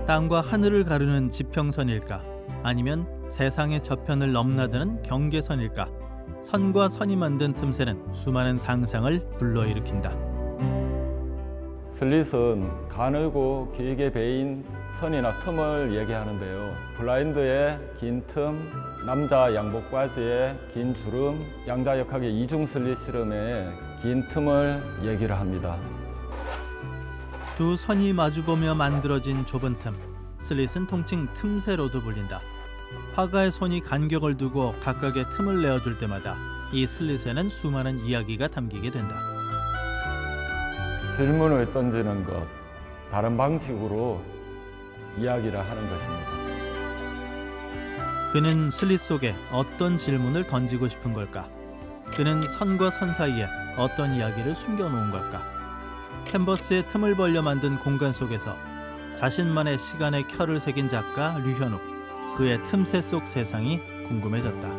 땅과 하늘을 가르는 지평선일까? 아니면 세상의 저편을 넘나드는 경계선일까? 선과 선이 만든 틈새는 수많은 상상을 불러일으킨다. 슬릿은 가늘고 길게 베인 선이나 틈을 얘기하는데요. 블라인드의 긴 틈, 남자 양복 바지의 긴 주름, 양자역학의 이중 슬릿 실험의 긴 틈을 얘기를 합니다. 두 선이 마주보며 만들어진 좁은 틈, 슬릿은 통칭 틈새로도 불린다. 화가의 손이 간격을 두고 각각의 틈을 내어줄 때마다 이 슬릿에는 수많은 이야기가 담기게 된다. 질문을 던지는 것, 다른 방식으로 이야기를 하는 것입니다. 그는 슬릿 속에 어떤 질문을 던지고 싶은 걸까? 그는 선과 선 사이에 어떤 이야기를 숨겨놓은 걸까? 캔버스에 틈을 벌려 만든 공간 속에서 자신만의 시간의 켜를 새긴 작가 류현욱, 그의 틈새 속 세상이 궁금해졌다.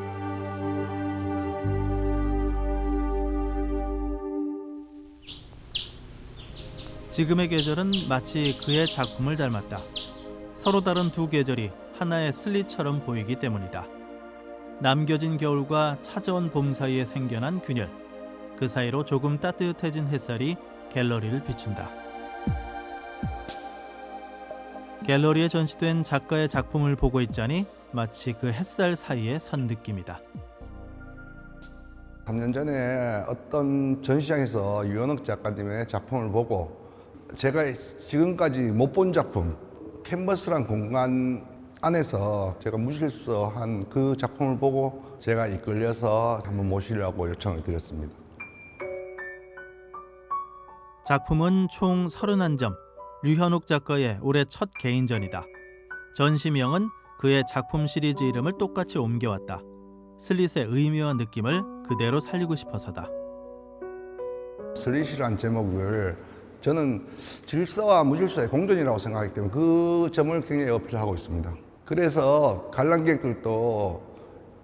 지금의 계절은 마치 그의 작품을 닮았다. 서로 다른 두 계절이 하나의 슬릿처럼 보이기 때문이다. 남겨진 겨울과 찾아온 봄 사이에 생겨난 균열, 그 사이로 조금 따뜻해진 햇살이 갤러리를 비춘다. 갤러리에 전시된 작가의 작품을 보고 있자니 마치 그 햇살 사이에 선 느낌이다. 3년 전에 어떤 전시장에서 유현욱 작가님의 작품을 보고 제가 지금까지 못 본 작품, 캔버스란 공간 안에서 제가 무실서한 그 작품을 보고 제가 이끌려서 한번 모시려고 요청을 드렸습니다. 작품은 총 31점, 류현욱 작가의 올해 첫 개인전이다. 전시명은 그의 작품 시리즈 이름을 똑같이 옮겨왔다. 슬릿의 의미와 느낌을 그대로 살리고 싶어서다. 슬릿이란 제목을 저는 질서와 무질서의 공존이라고 생각하기 때문에 그 점을 굉장히 어필하고 있습니다. 그래서 관람객들도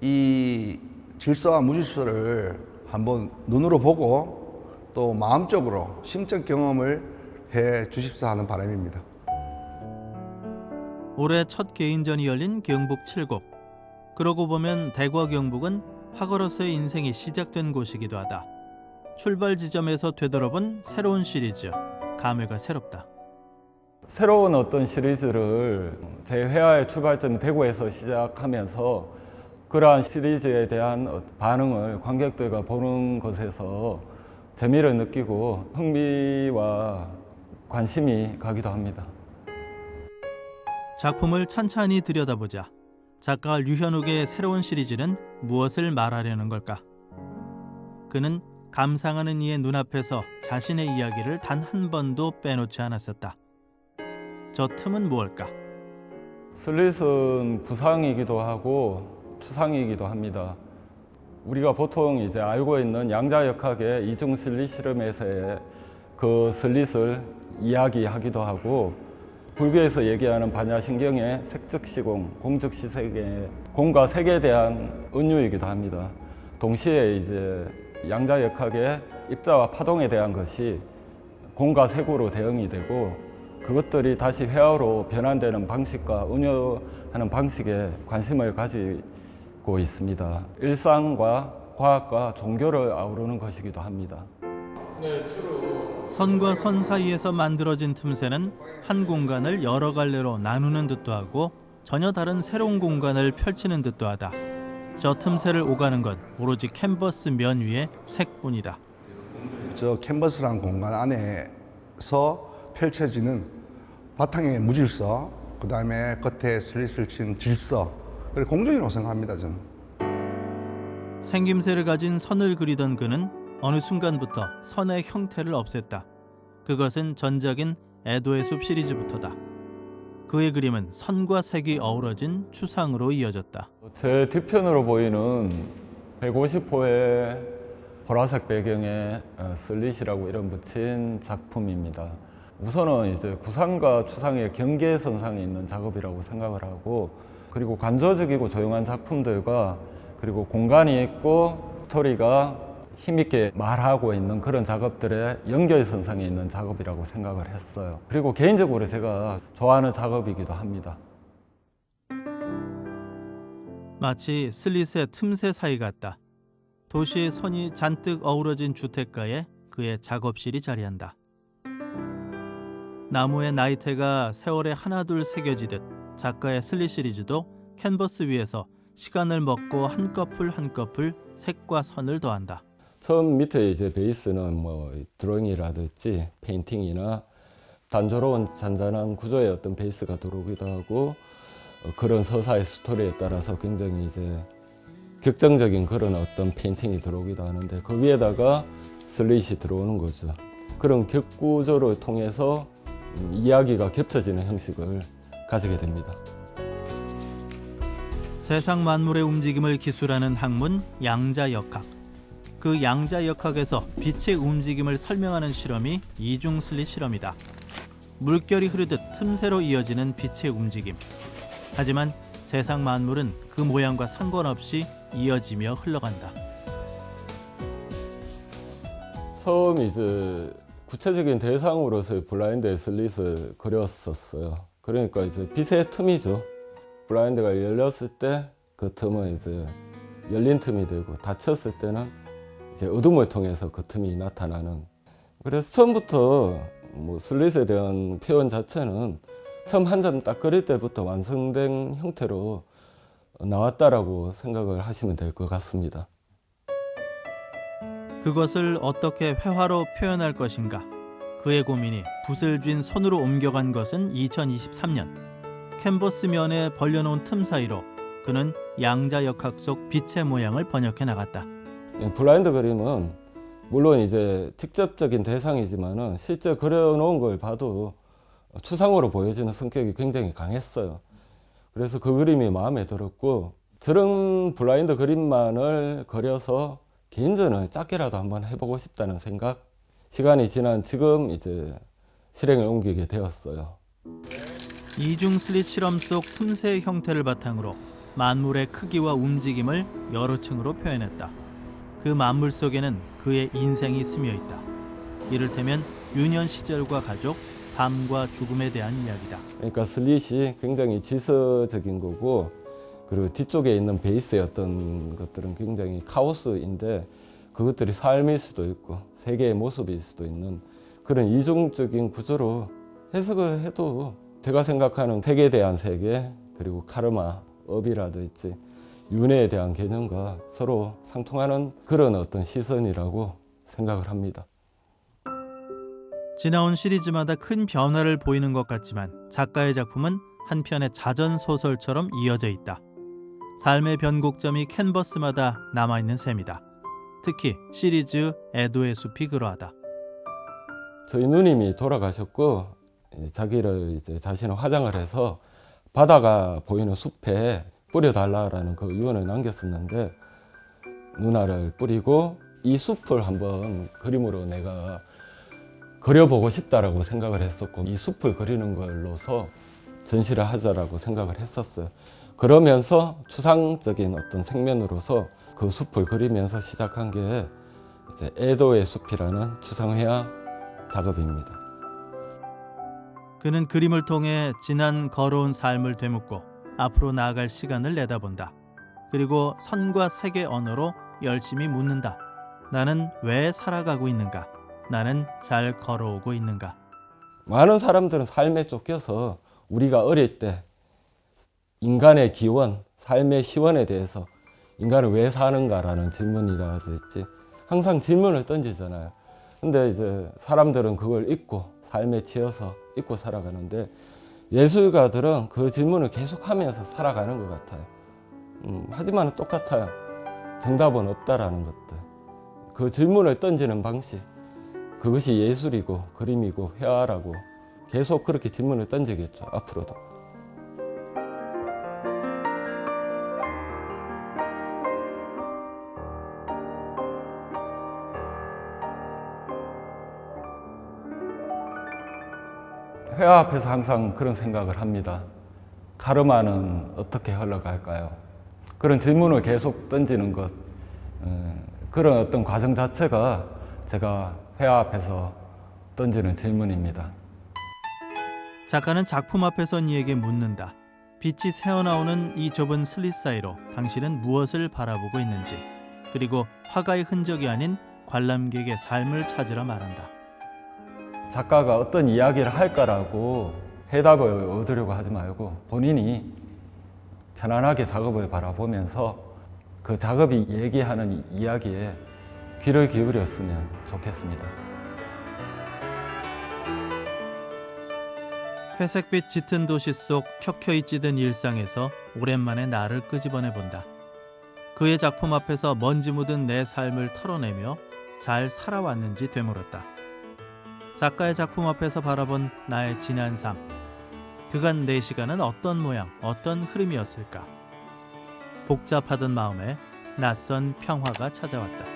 이 질서와 무질서를 한번 눈으로 보고 또 마음적으로 심적 경험을 해 주십사 하는 바람입니다. 올해 첫 개인전이 열린 경북 칠곡. 그러고 보면 대과 경북은 화가로서의 인생이 시작된 곳이기도 하다. 출발 지점에서 되돌아본 새로운 시리즈, 감회가 새롭다. 새로운 어떤 시리즈를 제 회화의 출발점 대구에서 시작하면서 그러한 시리즈에 대한 반응을 관객들과 보는 것에서 재미를 느끼고 흥미와 관심이 가기도 합니다. 작품을 찬찬히 들여다보자. 작가 류현욱의 새로운 시리즈는 무엇을 말하려는 걸까? 그는 감상하는 이의 눈앞에서 자신의 이야기를 단 한 번도 빼놓지 않았었다. 저 틈은 무엇일까? 슬릿은 부상이기도 하고 추상이기도 합니다. 우리가 보통 이제 알고 있는 양자역학의 이중 슬릿 실험에서의 그 슬릿을 이야기하기도 하고, 불교에서 얘기하는 반야신경의 색즉시공, 공즉시색의 공과 색에 대한 은유이기도 합니다. 동시에 이제 양자역학의 입자와 파동에 대한 것이 공과 색으로 대응이 되고, 그것들이 다시 회화로 변환되는 방식과 은유하는 방식에 관심을 가지고 있습니다. 일상과 과학과 종교를 아우르는 것이기도 합니다. 선과 선 사이에서 만들어진 틈새는 한 공간을 여러 갈래로 나누는 듯도 하고 전혀 다른 새로운 공간을 펼치는 듯도 하다. 저 틈새를 오가는 건 오로지 캔버스 면 위의 색뿐이다. 저 캔버스란 공간 안에서 펼쳐지는 바탕의 무질서, 그 다음에 겉에 슬릿을 친 질서, 그리고 공존이라고 생각합니다, 저는. 생김새를 가진 선을 그리던 그는 어느 순간부터 선의 형태를 없앴다. 그것은 전작인 애도의 숲 시리즈부터다. 그의 그림은 선과 색이 어우러진 추상으로 이어졌다. 제 뒤편으로 보이는 150호의 보라색 배경에 슬릿이라고 이름 붙인 작품입니다. 우선은 이제 구상과 추상의 경계선상에 있는 작업이라고 생각을 하고, 그리고 관조적이고 조용한 작품들과 그리고 공간이 있고 스토리가 힘있게 말하고 있는 그런 작업들의 연결선상에 있는 작업이라고 생각을 했어요. 그리고 개인적으로 제가 좋아하는 작업이기도 합니다. 마치 슬릿의 틈새 사이 같다. 도시의 선이 잔뜩 어우러진 주택가에 그의 작업실이 자리한다. 나무의 나이테가 세월에 하나둘 새겨지듯 작가의 슬릿 시리즈도 캔버스 위에서 시간을 먹고 한꺼풀 한꺼풀 색과 선을 더한다. 처음 밑에 이제 베이스는 뭐 드로잉이라든지 페인팅이나 단조로운 잔잔한 구조의 어떤 베이스가 들어오기도 하고 그런 서사의 스토리에 따라서 굉장히 이제 격정적인 그런 어떤 페인팅이 들어오기도 하는데 그 위에다가 슬릿이 들어오는 거죠. 그런 격구조를 통해서 이야기가 겹쳐지는 형식을 가지게 됩니다. 세상 만물의 움직임을 기술하는 학문 양자역학. 그 양자역학에서 빛의 움직임을 설명하는 실험이 이중 슬릿 실험이다. 물결이 흐르듯 틈새로 이어지는 빛의 움직임. 하지만 세상 만물은 그 모양과 상관없이 이어지며 흘러간다. 처음 이제 구체적인 대상으로서 블라인드의 슬릿을 그렸었어요. 그러니까 이제 빛의 틈이죠. 블라인드가 열렸을 때 그 틈은 이제 열린 틈이 되고 닫혔을 때는 이제 어둠을 통해서 그 틈이 나타나는. 그래서 처음부터 뭐 슬릿에 대한 표현 자체는 처음 한 점 딱 그릴 때부터 완성된 형태로 나왔다라고 생각을 하시면 될 것 같습니다. 그것을 어떻게 회화로 표현할 것인가? 그의 고민이 붓을 쥔 손으로 옮겨간 것은 2023년. 캔버스 면에 벌려놓은 틈 사이로 그는 양자역학 속 빛의 모양을 번역해 나갔다. 블라인드 그림은 물론 이제 직접적인 대상이지만은 실제 그려놓은 걸 봐도 추상으로 보여지는 성격이 굉장히 강했어요. 그래서 그 그림이 마음에 들었고 저런 블라인드 그림만을 그려서 개인전을 짧게라도 한번 해보고 싶다는 생각. 시간이 지난 지금 이제 실행에 옮기게 되었어요. 이중 슬릿 실험 속 틈새의 형태를 바탕으로 만물의 크기와 움직임을 여러 층으로 표현했다. 그 만물 속에는 그의 인생이 스며 있다. 이를테면 유년 시절과 가족, 삶과 죽음에 대한 이야기다. 그러니까 슬릿이 굉장히 질서적인 거고 그리고 뒤쪽에 있는 베이스의 어떤 것들은 굉장히 카오스인데 그것들이 삶일 수도 있고 세계의 모습일 수도 있는 그런 이중적인 구조로 해석을 해도 제가 생각하는 세계에 대한 세계 그리고 카르마, 업이라든지 윤회에 대한 개념과 서로 상통하는 그런 어떤 시선이라고 생각을 합니다. 지나온 시리즈마다 큰 변화를 보이는 것 같지만 작가의 작품은 한편의 자전소설처럼 이어져 있다. 삶의 변곡점이 캔버스마다 남아있는 셈이다. 특히 시리즈 에도의 숲이 그러하다. 저희 누님이 돌아가셨고 자기를 이제 자신을 화장을 해서 바다가 보이는 숲에 뿌려달라라는 그 유언을 남겼었는데 누나를 뿌리고 이 숲을 한번 그림으로 내가 그려보고 싶다라고 생각을 했었고 이 숲을 그리는 걸로서 전시를 하자라고 생각을 했었어요. 그러면서 추상적인 어떤 생면으로서 그 숲을 그리면서 시작한 게 이제 에도의 숲이라는 추상회화 작업입니다. 그는 그림을 통해 지난 걸어온 삶을 되묻고 앞으로 나아갈 시간을 내다본다. 그리고 선과 색의 언어로 열심히 묻는다. 나는 왜 살아가고 있는가? 나는 잘 걸어오고 있는가? 많은 사람들은 삶에 쫓겨서 우리가 어릴 때 인간의 기원, 삶의 시원에 대해서 인간은 왜 사는가라는 질문이라든지 항상 질문을 던지잖아요. 근데 이제 사람들은 그걸 잊고 삶에 치여서 잊고 살아가는데 예술가들은 그 질문을 계속하면서 살아가는 것 같아요. 하지만 똑같아요. 정답은 없다라는 것들. 그 질문을 던지는 방식, 그것이 예술이고 그림이고 회화라고 계속 그렇게 질문을 던지겠죠. 앞으로도. 회화 앞에서 항상 그런 생각을 합니다. 카르마는 어떻게 흘러갈까요? 그런 질문을 계속 던지는 것, 그런 어떤 과정 자체가 제가 회화 앞에서 던지는 질문입니다. 작가는 작품 앞에 선 이에게 묻는다. 빛이 새어나오는 이 좁은 슬릿 사이로 당신은 무엇을 바라보고 있는지, 그리고 화가의 흔적이 아닌 관람객의 삶을 찾으라 말한다. 작가가 어떤 이야기를 할까라고 해답을 얻으려고 하지 말고 본인이 편안하게 작업을 바라보면서 그 작업이 얘기하는 이야기에 귀를 기울였으면 좋겠습니다. 회색빛 짙은 도시 속 켜켜이 찌든 일상에서 오랜만에 나를 끄집어내 본다. 그의 작품 앞에서 먼지 묻은 내 삶을 털어내며 잘 살아왔는지 되물었다. 작가의 작품 앞에서 바라본 나의 지난 삶. 그간 내 시간은 어떤 모양, 어떤 흐름이었을까? 복잡하던 마음에 낯선 평화가 찾아왔다.